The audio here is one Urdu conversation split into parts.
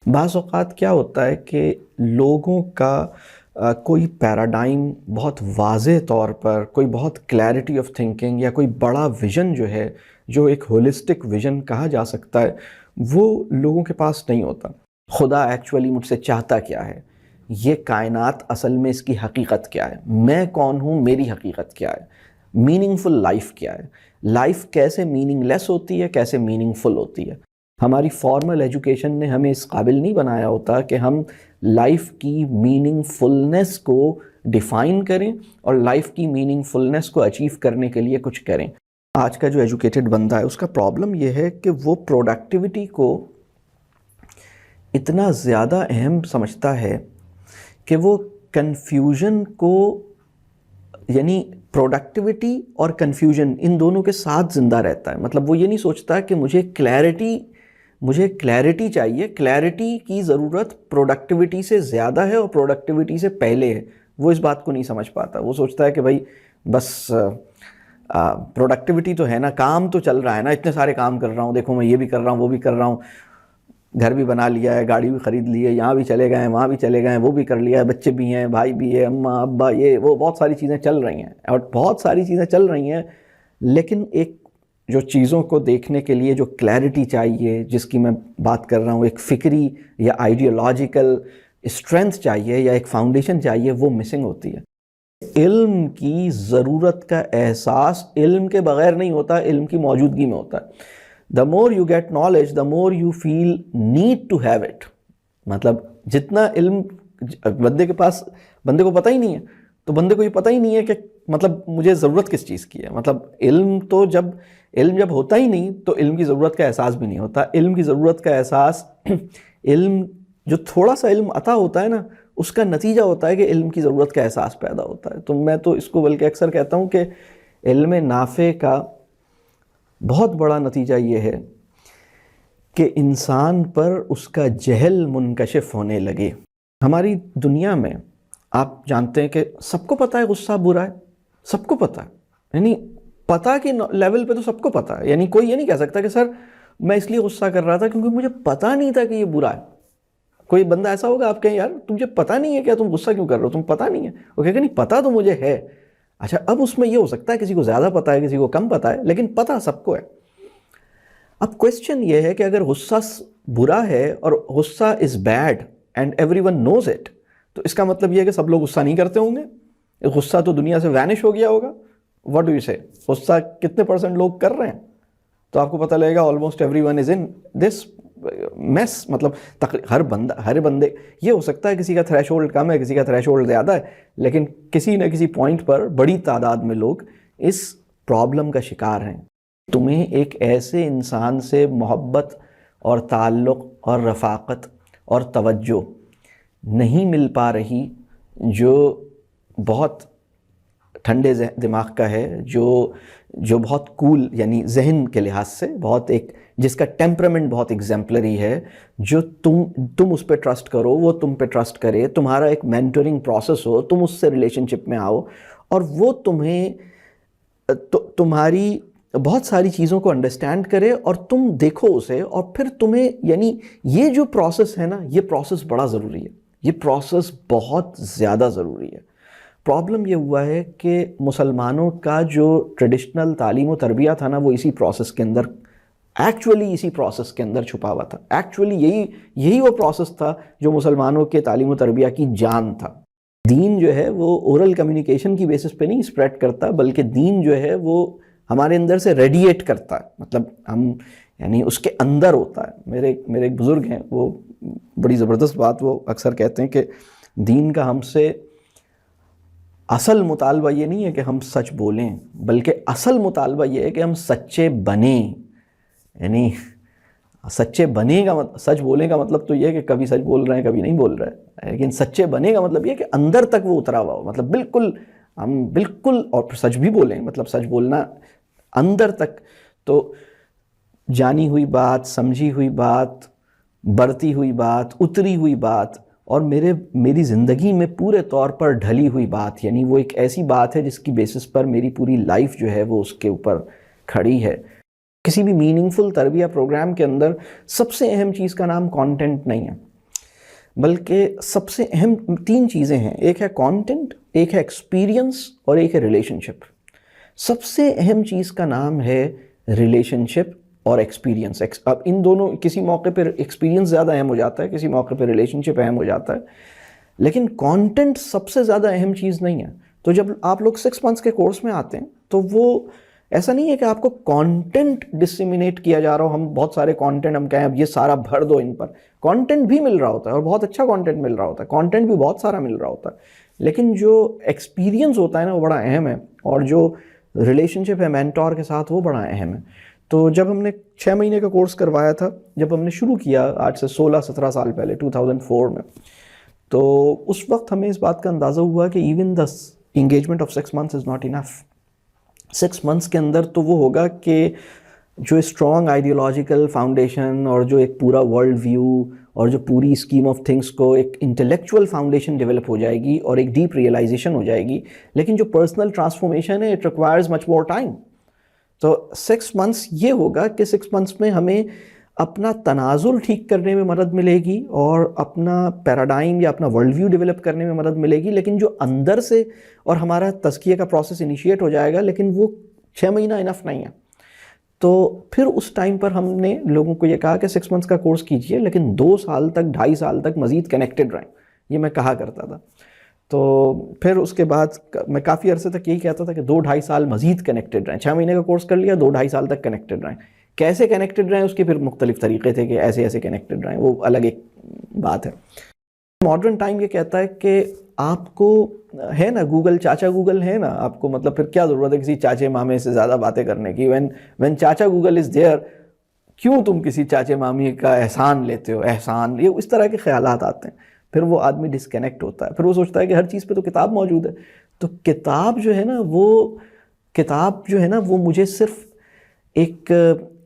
بعض اوقات کیا ہوتا ہے کہ لوگوں کا کوئی پیراڈائم بہت واضح طور پر، کوئی بہت کلیئرٹی آف تھنکنگ یا کوئی بڑا ویژن جو ہے، جو ایک ہولسٹک ویژن کہا جا سکتا ہے، وہ لوگوں کے پاس نہیں ہوتا۔ خدا ایکچولی مجھ سے چاہتا کیا ہے، یہ کائنات اصل میں اس کی حقیقت کیا ہے، میں کون ہوں، میری حقیقت کیا ہے، میننگ فل لائف کیا ہے، لائف کیسے میننگ لیس ہوتی ہے، کیسے میننگ فل ہوتی ہے۔ ہماری فارمل ایجوکیشن نے ہمیں اس قابل نہیں بنایا ہوتا کہ ہم لائف کی میننگ فلنس کو ڈیفائن کریں اور لائف کی میننگ فلنس کو اچیو کرنے کے لیے کچھ کریں۔ آج کا جو ایجوکیٹڈ بندہ ہے اس کا پرابلم یہ ہے کہ وہ پروڈکٹیوٹی کو اتنا زیادہ اہم سمجھتا ہے کہ وہ کنفیوژن کو، یعنی پروڈکٹیوٹی اور کنفیوژن ان دونوں کے ساتھ زندہ رہتا ہے۔ مطلب وہ یہ نہیں سوچتا کہ مجھے کلیئرٹی چاہیے، کلیئرٹی کی ضرورت پروڈکٹیوٹی سے زیادہ ہے اور پروڈکٹیوٹی سے پہلے ہے۔ وہ اس بات کو نہیں سمجھ پاتا۔ وہ سوچتا ہے کہ بھائی بس پروڈکٹیوٹی تو ہے نا، کام تو چل رہا ہے نا، اتنے سارے کام کر رہا ہوں، دیکھو میں یہ بھی کر رہا ہوں، وہ بھی کر رہا ہوں، گھر بھی بنا لیا ہے، گاڑی بھی خرید لی ہے، یہاں بھی چلے گئے ہیں، وہاں بھی چلے گئے ہیں، وہ بھی کر لیا ہے، بچے بھی ہیں، بھائی بھی ہے، اماں ابا، یہ وہ بہت ساری چیزیں چل رہی ہیں اور بہت ساری چیزیں چل رہی ہیں، لیکن ایک جو چیزوں کو دیکھنے کے لیے جو کلیئرٹی چاہیے، جس کی میں بات کر رہا ہوں، ایک فکری یا آئیڈیالوجیکل اسٹرینتھ چاہیے یا ایک فاؤنڈیشن چاہیے، وہ مسنگ ہوتی ہے۔ علم کی ضرورت کا احساس علم کے بغیر نہیں ہوتا، علم کی موجودگی میں ہوتا ہے۔ The more you get knowledge, the more you feel need to have it۔ مطلب جتنا علم بندے کو پتہ ہی نہیں ہے، تو بندے کو یہ پتہ ہی نہیں ہے کہ مطلب مجھے ضرورت کس چیز کی ہے۔ مطلب علم جب ہوتا ہی نہیں تو علم کی ضرورت کا احساس بھی نہیں ہوتا۔ علم کی ضرورت کا احساس علم جو تھوڑا سا علم عطا ہوتا ہے نا، اس کا نتیجہ ہوتا ہے کہ علم کی ضرورت کا احساس پیدا ہوتا ہے۔ تو میں تو اس کو بلکہ اکثر کہتا ہوں کہ علم نافع کا بہت بڑا نتیجہ یہ ہے کہ انسان پر اس کا جہل منکشف ہونے لگے۔ ہماری دنیا میں آپ جانتے ہیں کہ سب کو پتہ ہے غصہ برا ہے، سب کو پتہ ہے، یعنی پتہ کے لیول پہ تو سب کو پتہ ہے۔ یعنی کوئی یہ نہیں کہہ سکتا کہ سر میں اس لیے غصہ کر رہا تھا کیونکہ مجھے پتہ نہیں تھا کہ یہ برا ہے۔ کوئی بندہ ایسا ہوگا آپ کہیں یار تمہیں پتہ نہیں ہے کیا تم غصہ کیوں کر رہے ہو، تم پتہ نہیں ہے، وہ کہے کہ نہیں پتہ تو مجھے ہے۔ اچھا اب اس میں یہ ہو سکتا ہے کسی کو زیادہ پتہ ہے، کسی کو کم پتہ ہے، لیکن پتہ سب کو ہے۔ اب کویسچن یہ ہے کہ اگر غصہ برا ہے اور غصہ is bad and every one knows it, تو اس کا مطلب یہ ہے کہ سب لوگ غصہ نہیں کرتے ہوں گے، غصہ تو دنیا سے وینش ہو گیا ہوگا۔ واٹ ڈو یو سے؟ غصہ کتنے % لوگ کر رہے ہیں؟ تو آپ کو پتہ لگے گا almost everyone is in this mess. مطلب ہر بندے، یہ ہو سکتا ہے کسی کا تھریش ہولڈ کم ہے، کسی کا تھریش ہولڈ زیادہ ہے، لیکن کسی نہ کسی پوائنٹ پر بڑی تعداد میں لوگ اس پرابلم کا شکار ہیں۔ تمہیں ایک ایسے انسان سے محبت اور تعلق اور رفاقت اور توجہ نہیں مل پا رہی جو بہت ٹھنڈے دماغ کا ہے، جو بہت کول، یعنی ذہن کے لحاظ سے بہت جس کا ٹیمپرامنٹ بہت ایگزمپلری ہے، جو تم اس پہ ٹرسٹ کرو، وہ تم پہ ٹرسٹ کرے، تمہارا ایک مینٹورنگ پروسیس ہو، تم اس سے ریلیشن شپ میں آؤ اور وہ تمہاری بہت ساری چیزوں کو انڈرسٹینڈ کرے اور تم دیکھو اسے، اور پھر تمہیں، یعنی یہ جو پروسیس ہے نا، یہ پروسیس بڑا ضروری ہے، یہ پروسیس بہت زیادہ ضروری ہے۔ پرابلم یہ ہوا ہے کہ مسلمانوں کا جو ٹریڈیشنل تعلیم و تربیہ تھا نا، وہ اسی پروسیس کے اندر چھپا ہوا تھا۔ ایکچولی یہی وہ پروسیس تھا جو مسلمانوں کے تعلیم و تربیہ کی جان تھا۔ دین جو ہے وہ اورل کمیونیکیشن کی بیسس پہ نہیں اسپریڈ کرتا، بلکہ دین جو ہے وہ ہمارے اندر سے ریڈیٹ کرتا ہے، مطلب یعنی اس کے اندر ہوتا ہے۔ میرے ایک بزرگ ہیں، وہ بڑی زبردست بات وہ اکثر کہتے ہیں کہ دین کا ہم سے اصل مطالبہ یہ نہیں ہے کہ ہم سچ بولیں، بلکہ اصل مطالبہ یہ ہے کہ ہم سچے بنیں۔ یعنی سچے بنے کا سچ بولنے کا مطلب تو یہ ہے کہ کبھی سچ بول رہے ہیں کبھی نہیں بول رہے، لیکن سچے بنے کا مطلب یہ ہے کہ اندر تک وہ اترا ہوا ہو، مطلب ہم بالکل اور سچ بھی بولیں، مطلب سچ بولنا اندر تک۔ تو جانی ہوئی بات، سمجھی ہوئی بات، بڑھتی ہوئی بات، اتری ہوئی بات، اور میری زندگی میں پورے طور پر ڈھلی ہوئی بات، یعنی وہ ایک ایسی بات ہے جس کی بیسس پر میری پوری لائف جو ہے وہ اس کے اوپر کھڑی ہے۔ کسی بھی میننگ فل تربیہ پروگرام کے اندر سب سے اہم چیز کا نام کانٹینٹ نہیں ہے، بلکہ سب سے اہم 3 چیزیں ہیں. ایک ہے کانٹینٹ، ایک ہے ایکسپیرینس اور ایک ہے ریلیشن شپ. سب سے اہم چیز کا نام ہے ریلیشن شپ اور ایکسپیرینس. اب ان دونوں کسی موقع پہ ایکسپیرینس زیادہ اہم ہو جاتا ہے، کسی موقع پہ ریلیشن شپ اہم ہو جاتا ہے، لیکن کانٹینٹ سب سے زیادہ اہم چیز نہیں ہے. تو جب آپ لوگ 6 months کے کورس میں آتے ہیں تو وہ ایسا نہیں ہے کہ آپ کو کانٹینٹ ڈسیمینیٹ کیا جا رہا ہو. ہم بہت سارے کانٹینٹ ہم کہیں اب یہ سارا بھر دو ان پر. کانٹینٹ بھی مل رہا ہوتا ہے اور بہت اچھا کانٹینٹ مل رہا ہوتا ہے، کانٹینٹ بھی بہت سارا مل رہا ہوتا ہے، لیکن جو ایکسپیرینس ہوتا ہے نا وہ بڑا اہم ہے، اور جو ریلیشن شپ ہے مینٹور کے ساتھ وہ بڑا اہم ہے. تو جب ہم نے 6 مہینے کا کورس کروایا تھا، جب ہم نے شروع کیا آج سے 16-17 سال پہلے 2004 میں، تو اس وقت ہمیں اس بات کا اندازہ ہوا کہ even the engagement of 6 months is not enough. 6 months کے اندر تو وہ ہوگا کہ جو اسٹرانگ آئیڈیولوجیکل فاؤنڈیشن اور جو ایک پورا ورلڈ ویو اور جو پوری اسکیم آف تھنگس کو ایک انٹلیکچوئل فاؤنڈیشن ڈیولپ ہو جائے گی اور ایک ڈیپ ریئلائزیشن ہو جائے گی. لیکن جو پرسنل ٹرانسفارمیشن ہے it requires much more time. تو 6 months یہ ہوگا کہ 6 months میں ہمیں اپنا تناظر ٹھیک کرنے میں مدد ملے گی اور اپنا پیراڈائم یا اپنا ورلڈ ویو ڈیولپ کرنے میں مدد ملے گی. لیکن جو اندر سے اور ہمارا تزکیہ کا پروسیس انیشیٹ ہو جائے گا، لیکن وہ 6 مہینہ انف نہیں ہے. تو پھر اس ٹائم پر ہم نے لوگوں کو یہ کہا کہ 6 months کا کورس کیجئے، لیکن 2 سال تک 2.5 سال تک مزید کنیکٹڈ رہیں. یہ میں کہا کرتا تھا. تو پھر اس کے بعد میں کافی عرصے تک یہی کہتا تھا کہ 2-2.5 سال مزید کنیکٹڈ رہیں. 6 مہینے کا کورس کر لیا، 2-2.5 سال تک کنیکٹڈ رہیں. کیسے کنیکٹڈ رہیں اس کے پھر مختلف طریقے تھے کہ ایسے ایسے کنیکٹڈ رہیں، وہ الگ ایک بات ہے. ماڈرن ٹائم یہ کہتا ہے کہ آپ کو ہے نا گوگل، چاچا گوگل ہے نا آپ کو، مطلب پھر کیا ضرورت ہے کسی چاچے مامے سے زیادہ باتیں کرنے کی. وین چاچا گوگل از دیئر، کیوں تم کسی چاچے مامی کا احسان لیتے ہو؟ احسان، یہ اس طرح کے خیالات آتے ہیں. پھر وہ آدمی ڈسکنیکٹ ہوتا ہے، پھر وہ سوچتا ہے کہ ہر چیز پہ تو کتاب موجود ہے. تو کتاب جو ہے نا وہ مجھے صرف ایک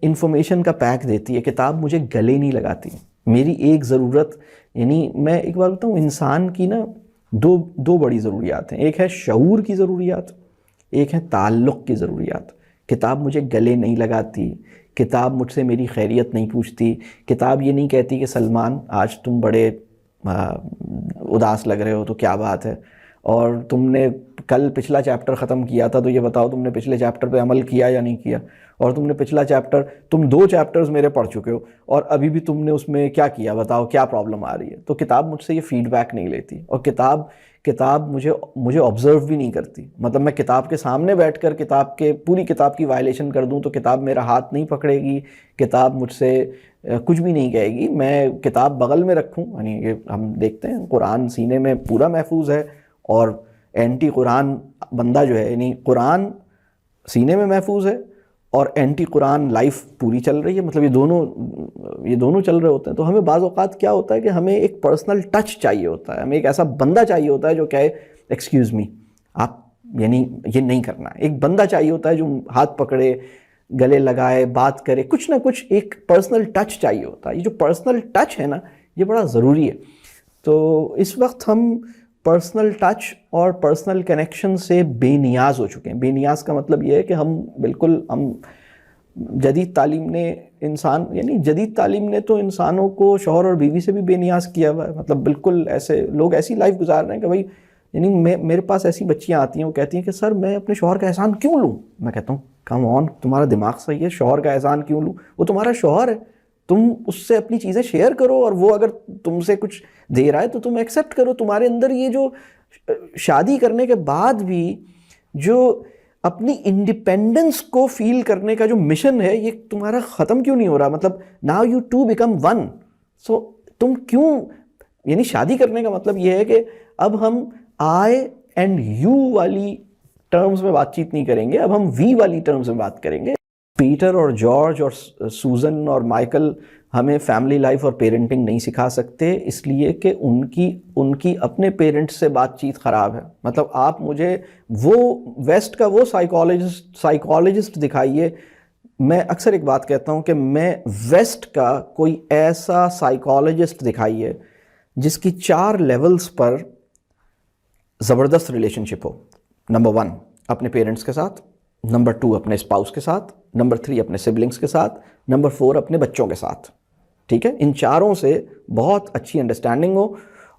انفارمیشن کا پیک دیتی ہے. کتاب مجھے گلے نہیں لگاتی. میری ایک ضرورت، یعنی میں ایک بار بتاؤں، انسان کی نا دو بڑی ضروریات ہیں. ایک ہے شعور کی ضروریات، ایک ہے تعلق کی ضروریات. کتاب مجھے گلے نہیں لگاتی، کتاب مجھ سے میری خیریت نہیں پوچھتی. کتاب یہ نہیں کہتی کہ سلمان آج تم بڑے اداس لگ رہے ہو تو کیا بات ہے، اور تم نے کل پچھلا چیپٹر ختم کیا تھا تو یہ بتاؤ تم نے پچھلے چیپٹر پہ عمل کیا یا نہیں کیا، اور تم نے پچھلا چیپٹر، تم 2 چیپٹرز میرے پڑھ چکے ہو اور ابھی بھی تم نے اس میں کیا کیا، بتاؤ کیا پرابلم آ رہی ہے. تو کتاب مجھ سے یہ فیڈ بیک نہیں لیتی، اور کتاب مجھے آبزرو بھی نہیں کرتی. مطلب میں کتاب کے سامنے بیٹھ کر پوری کتاب کی وائلیشن کر دوں تو کتاب میرا ہاتھ نہیں پکڑے گی، کتاب مجھ سے کچھ بھی نہیں کہے گی. میں کتاب بغل میں رکھوں، یعنی یہ ہم دیکھتے ہیں قرآن سینے میں پورا محفوظ ہے، اور اینٹی قرآن بندہ جو ہے، یعنی قرآن سینے میں محفوظ ہے اور اینٹی قرآن لائف پوری چل رہی ہے. مطلب یہ دونوں چل رہے ہوتے ہیں. تو ہمیں بعض اوقات کیا ہوتا ہے کہ ہمیں ایک پرسنل ٹچ چاہیے ہوتا ہے، ہمیں ایک ایسا بندہ چاہیے ہوتا ہے جو کہے ایکسکیوز می، آپ یعنی یہ نہیں کرنا ہے. ایک بندہ چاہیے ہوتا ہے جو ہاتھ پکڑے، گلے لگائے، بات کرے، کچھ نہ کچھ ایک پرسنل ٹچ چاہیے ہوتا ہے. یہ جو پرسنل ٹچ ہے نا یہ بڑا ضروری ہے. تو اس وقت ہم پرسنل ٹچ اور پرسنل کنیکشن سے بے نیاز ہو چکے ہیں. بے نیاز کا مطلب یہ ہے کہ ہم جدید تعلیم نے تو انسانوں کو شوہر اور بیوی سے بھی بے نیاز کیا ہوا ہے. مطلب بالکل ایسے لوگ ایسی لائف گزار رہے ہیں کہ بھائی، یعنی میرے پاس ایسی بچیاں آتی ہیں وہ کہتی ہیں کہ سر میں اپنے شوہر کا احسان کیوں لوں؟ میں کہتا ہوں کم آن، تمہارا دماغ صحیح ہے؟ شوہر کا احسان کیوں لوں؟ وہ تمہارا شوہر ہے، تم اس سے اپنی چیزیں شیئر کرو، اور وہ اگر تم سے کچھ دے رہا ہے تو تم ایکسیپٹ کرو. تمہارے اندر یہ جو شادی کرنے کے بعد بھی جو اپنی انڈیپینڈنس کو فیل کرنے کا جو مشن ہے، یہ تمہارا ختم کیوں نہیں ہو رہا؟ مطلب now you two become one. So تم کیوں، یعنی شادی کرنے کا مطلب یہ ہے کہ اب ہم آئی اینڈ یو والی ٹرمز میں بات چیت نہیں کریں گے، اب ہم وی والی ٹرمز میں بات کریں گے. پیٹر اور جارج اور سوزن اور مائیکل ہمیں فیملی لائف اور پیرنٹنگ نہیں سکھا سکتے، اس لیے کہ ان کی اپنے پیرنٹس سے بات چیت خراب ہے. مطلب آپ مجھے وہ ویسٹ کا وہ سائیکالوجسٹ دکھائیے. میں اکثر ایک بات کہتا ہوں کہ میں ویسٹ کا کوئی ایسا سائیکالوجسٹ دکھائیے جس کی 4 لیولز پر زبردست ریلیشن شپ ہو. نمبر 1 اپنے پیرنٹس کے ساتھ، نمبر 2 اپنے اسپاؤس کے ساتھ، نمبر 3 اپنے سبلنگس کے ساتھ، نمبر 4 اپنے بچوں کے ساتھ. ٹھیک ہے، ان چاروں سے بہت اچھی انڈرسٹینڈنگ ہو،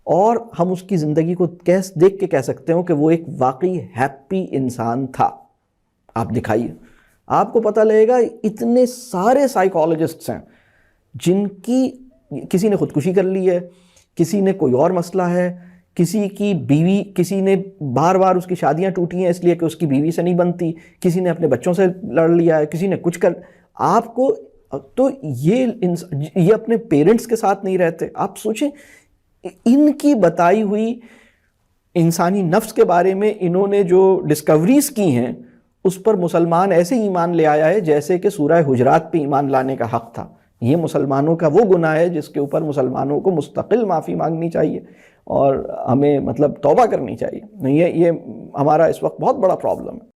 اور ہم اس کی زندگی کو دیکھ کے کہہ سکتے ہوں کہ وہ ایک واقعی ہیپی انسان تھا. آپ دکھائیے، آپ کو پتہ لگے گا اتنے سارے سائیکالوجسٹس ہیں جن کی کسی نے خودکشی کر لی ہے، کسی نے کوئی اور مسئلہ ہے، کسی کی بیوی، کسی نے بار بار اس کی شادیاں ٹوٹی ہیں اس لیے کہ اس کی بیوی سے نہیں بنتی، کسی نے اپنے بچوں سے لڑ لیا ہے، کسی نے کچھ کر. آپ کو تو یہ اپنے پیرنٹس کے ساتھ نہیں رہتے. آپ سوچیں ان کی بتائی ہوئی انسانی نفس کے بارے میں انہوں نے جو ڈسکوریز کی ہیں اس پر مسلمان ایسے ایمان لے آیا ہے جیسے کہ سورہ حجرات پہ ایمان لانے کا حق تھا. یہ مسلمانوں کا وہ گناہ ہے جس کے اوپر مسلمانوں کو مستقل معافی مانگنی چاہیے اور ہمیں توبہ کرنی چاہیے. یہ ہمارا اس وقت بہت بڑا پرابلم ہے.